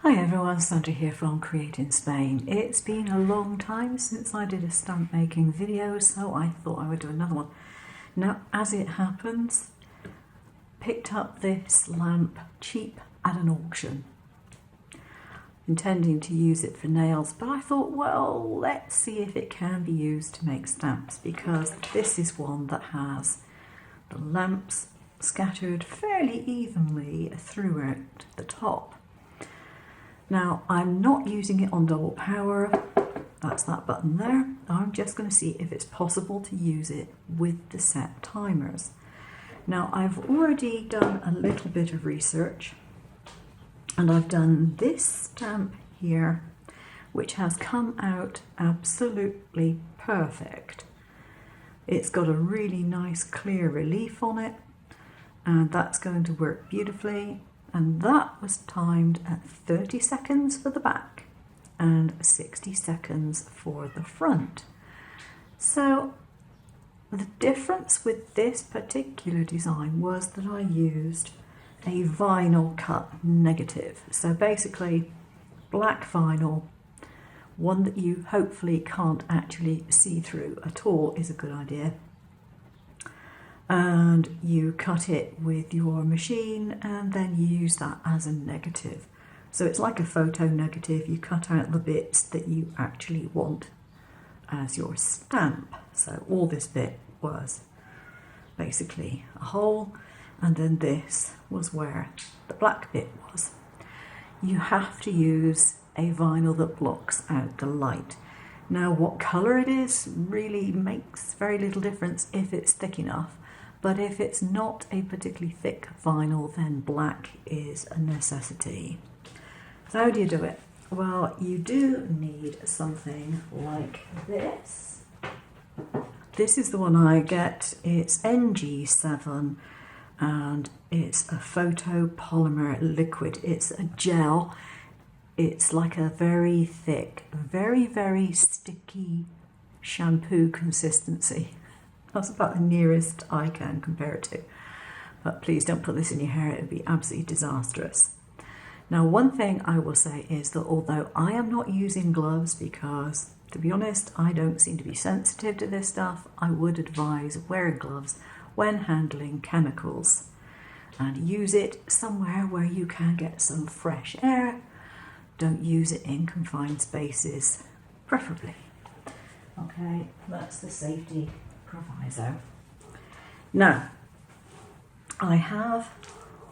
Hi everyone, Sandra here from createinspain. It's been a long time since I did a stamp making video, so I thought I would do another one. Now, as it happens, picked up this lamp cheap at an auction, intending to use it for nails, but I thought, well, let's see if it can be used to make stamps, because this is one that has the lamps scattered fairly evenly throughout the top. Now, I'm not using it on double power, that's that button there. I'm just going to see if it's possible to use it with the set timers. Now, I've already done a little bit of research, and I've done this stamp here, which has come out absolutely perfect. It's got a really nice clear relief on it, and that's going to work beautifully. And that was timed at 30 seconds for the back and 60 seconds for the front. So the difference with this particular design was that I used a vinyl cut negative. So basically black vinyl, one that you hopefully can't actually see through at all is a good idea. And you cut it with your machine and then you use that as a negative. So it's like a photo negative. You cut out the bits that you actually want as your stamp. So all this bit was basically a hole, and then this was where the black bit was. You have to use a vinyl that blocks out the light. Now, what colour it is really makes very little difference if it's thick enough. But if it's not a particularly thick vinyl, then black is a necessity. So how do you do it? Well, you do need something like this. This is the one I get. It's NG7 and it's a photo polymer liquid. It's a gel. It's like a very thick, very, very sticky shampoo consistency. That's about the nearest I can compare it to. But please don't put this in your hair, it would be absolutely disastrous. Now, one thing I will say is that although I am not using gloves because, to be honest, I don't seem to be sensitive to this stuff, I would advise wearing gloves when handling chemicals. And use it somewhere where you can get some fresh air. Don't use it in confined spaces, preferably. Okay, that's the safety proviso. Now, I have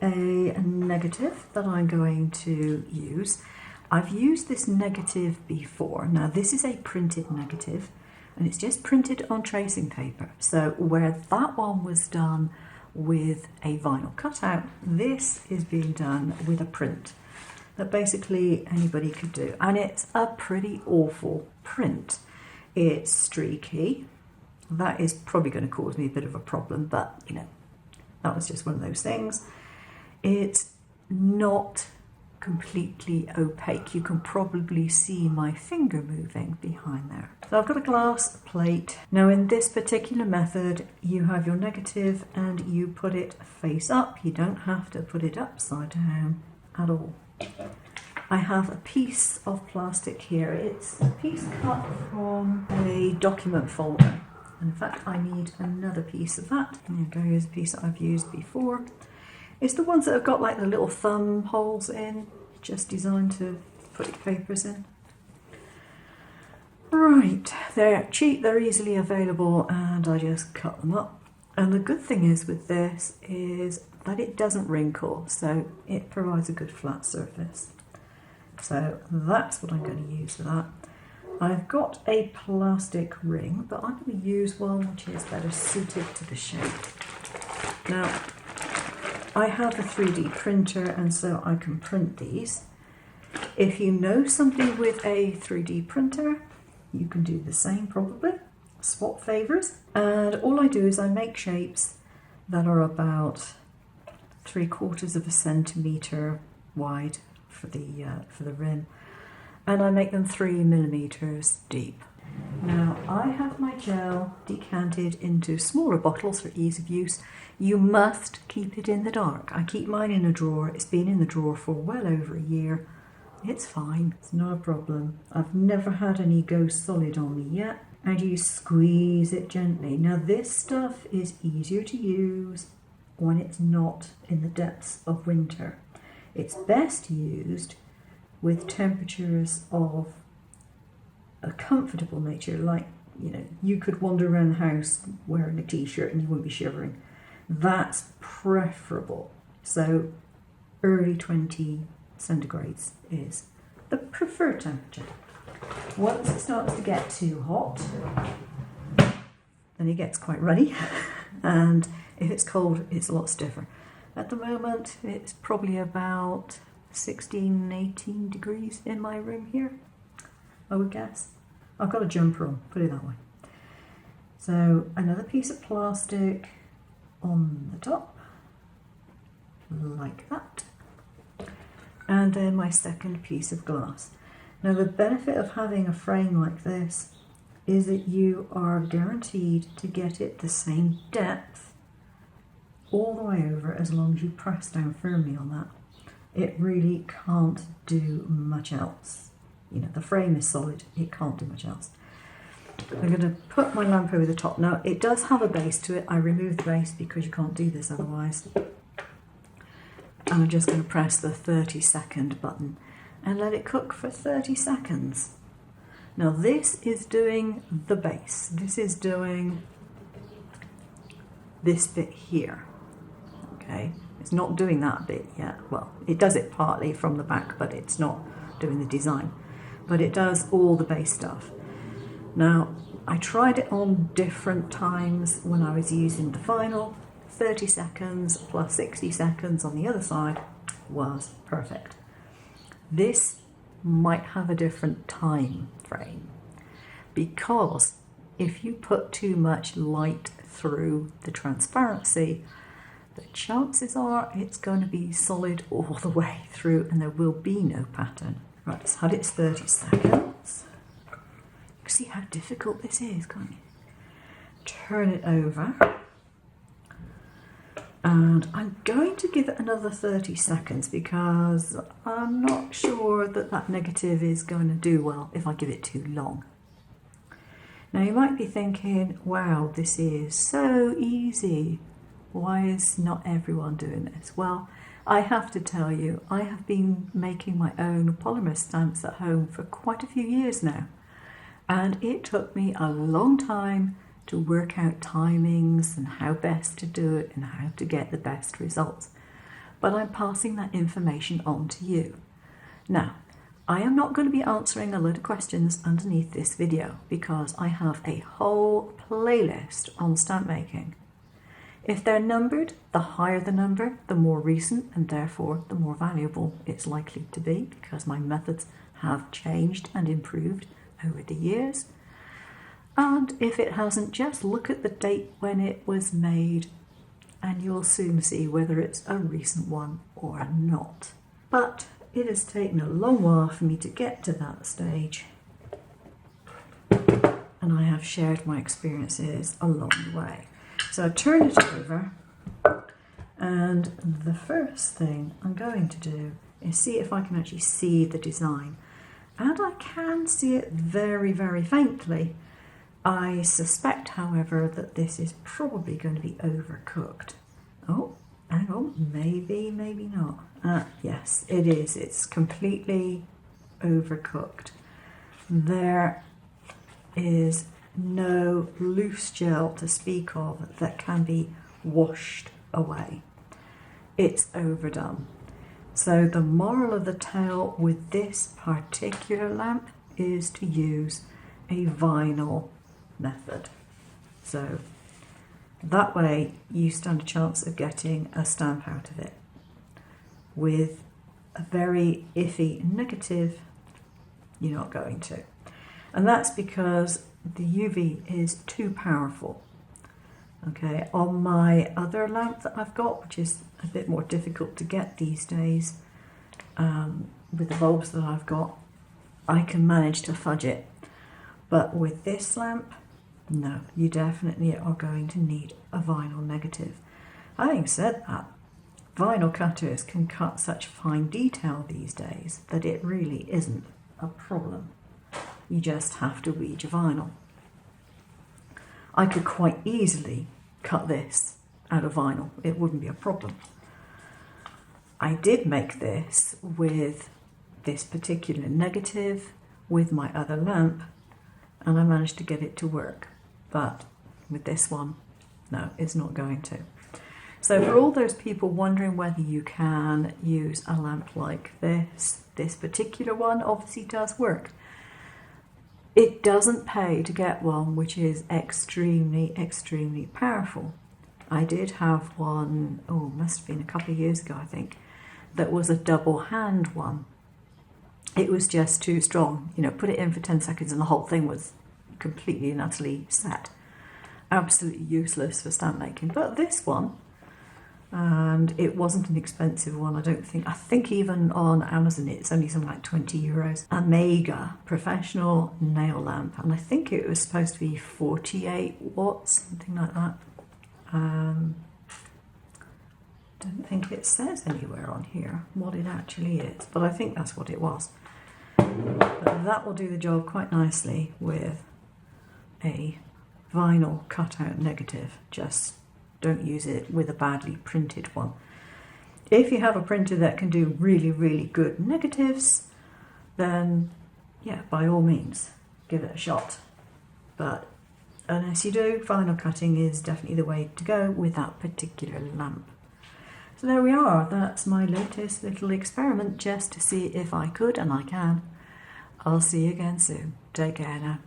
a negative that I'm going to use. I've used this negative before. Now, this is a printed negative, and it's just printed on tracing paper. So where that one was done with a vinyl cutout, this is being done with a print that basically anybody could do. And it's a pretty awful print. It's streaky. That is probably going to cause me a bit of a problem, but you know, that was just one of those things. It's not completely opaque. You can probably see my finger moving behind there. So I've got a glass plate. Now, in this particular method, you have your negative and you put it face up. You don't have to put it upside down at all. I have a piece of plastic here. It's a piece cut from a document folder. In fact, I need another piece of that. There you go, here's a piece that I've used before. It's the ones that have got like the little thumb holes in, just designed to put your papers in. Right, they're cheap, they're easily available, and I just cut them up. And the good thing is with this is that it doesn't wrinkle, so it provides a good flat surface. So that's what I'm going to use for that. I've got a plastic ring, but I'm going to use one which is better suited to the shape. Now, I have a 3D printer, and so I can print these. If you know somebody with a 3D printer, you can do the same probably. Swap favours. And all I do is I make shapes that are about 3/4 centimetre wide for the rim. And I make them 3 millimeters deep. Now, I have my gel decanted into smaller bottles for ease of use. You must keep it in the dark. I keep mine in a drawer. It's been in the drawer for well over a year. It's fine, it's not a problem. I've never had any go solid on me yet. And you squeeze it gently. Now this stuff is easier to use when it's not in the depths of winter. It's best used with temperatures of a comfortable nature, like, you know, you could wander around the house wearing a t-shirt and you wouldn't be shivering. That's preferable. So early 20 centigrades is the preferred temperature. Once it starts to get too hot, then it gets quite ruddy, and if it's cold, it's a lot stiffer. At the moment, it's probably about 16, 18 degrees in my room here, I would guess. I've got a jumper on, put it that way. So another piece of plastic on the top, like that. And then my second piece of glass. Now the benefit of having a frame like this is that you are guaranteed to get it the same depth all the way over as long as you press down firmly on that. It really can't do much else. You know, the frame is solid, it can't do much else. I'm going to put my lamp over the top. Now it does have a base to it. I removed the base because you can't do this otherwise. And I'm just going to press the 30-second button and let it cook for 30 seconds. Now this is doing the base. This is doing this bit here. Okay, it's not doing that bit yet. Well, it does it partly from the back, but it's not doing the design. But it does all the base stuff. Now, I tried it on different times when I was using the vinyl. 30 seconds plus 60 seconds on the other side was perfect. This might have a different time frame because if you put too much light through the transparency, the chances are it's going to be solid all the way through and there will be no pattern. Right, it's had its 30 seconds. You can see how difficult this is, can't you? Turn it over. And I'm going to give it another 30 seconds because I'm not sure that that negative is going to do well if I give it too long. Now you might be thinking, wow, this is so easy. Why is not everyone doing this? Well, I have to tell you, I have been making my own polymer stamps at home for quite a few years now. And it took me a long time to work out timings and how best to do it and how to get the best results. But I'm passing that information on to you. Now, I am not going to be answering a load of questions underneath this video because I have a whole playlist on stamp making. If they're numbered, the higher the number, the more recent and therefore the more valuable it's likely to be because my methods have changed and improved over the years. And if it hasn't, just look at the date when it was made and you'll soon see whether it's a recent one or not. But it has taken a long while for me to get to that stage. And I have shared my experiences along the way. So I turn it over and the first thing I'm going to do is see if I can actually see the design. And I can see it very, very faintly. I suspect, however, that this is probably going to be overcooked. Oh, hang on, maybe, maybe not. Yes, it is. It's completely overcooked. There is no loose gel to speak of that can be washed away. It's overdone. So the moral of the tale with this particular lamp is to use a vinyl method. So that way you stand a chance of getting a stamp out of it. With a very iffy negative, you're not going to. And that's because the UV is too powerful. Okay, on my other lamp that I've got, which is a bit more difficult to get these days, with the bulbs that I've got, I can manage to fudge it. But with this lamp, no, you definitely are going to need a vinyl negative. Having said that, vinyl cutters can cut such fine detail these days that it really isn't a problem. You just have to read your vinyl. I could quite easily cut this out of vinyl. It wouldn't be a problem. I did make this with this particular negative with my other lamp, and I managed to get it to work. But with this one, no, it's not going to. So for all those people wondering whether you can use a lamp like this, this particular one obviously does work. It doesn't pay to get one which is extremely, extremely powerful. I did have one, must have been a couple of years ago, I think, that was a double hand one. It was just too strong. You know, put it in for 10 seconds and the whole thing was completely and utterly set. Absolutely useless for stamp making. But this one, and it wasn't an expensive one, I don't think. I think even on Amazon it's only something like 20 euros. A mega professional nail lamp, and I think it was supposed to be 48 watts, something like that. Don't think it says anywhere on here what it actually is, but I think that's what it was. But that will do the job quite nicely with a vinyl cutout negative. Just don't use it with a badly printed one. If you have a printer that can do really, really good negatives, then yeah, by all means, give it a shot. But unless you do, vinyl cutting is definitely the way to go with that particular lamp. So there we are, that's my latest little experiment just to see if I could, and I can. I'll see you again soon. Take care now.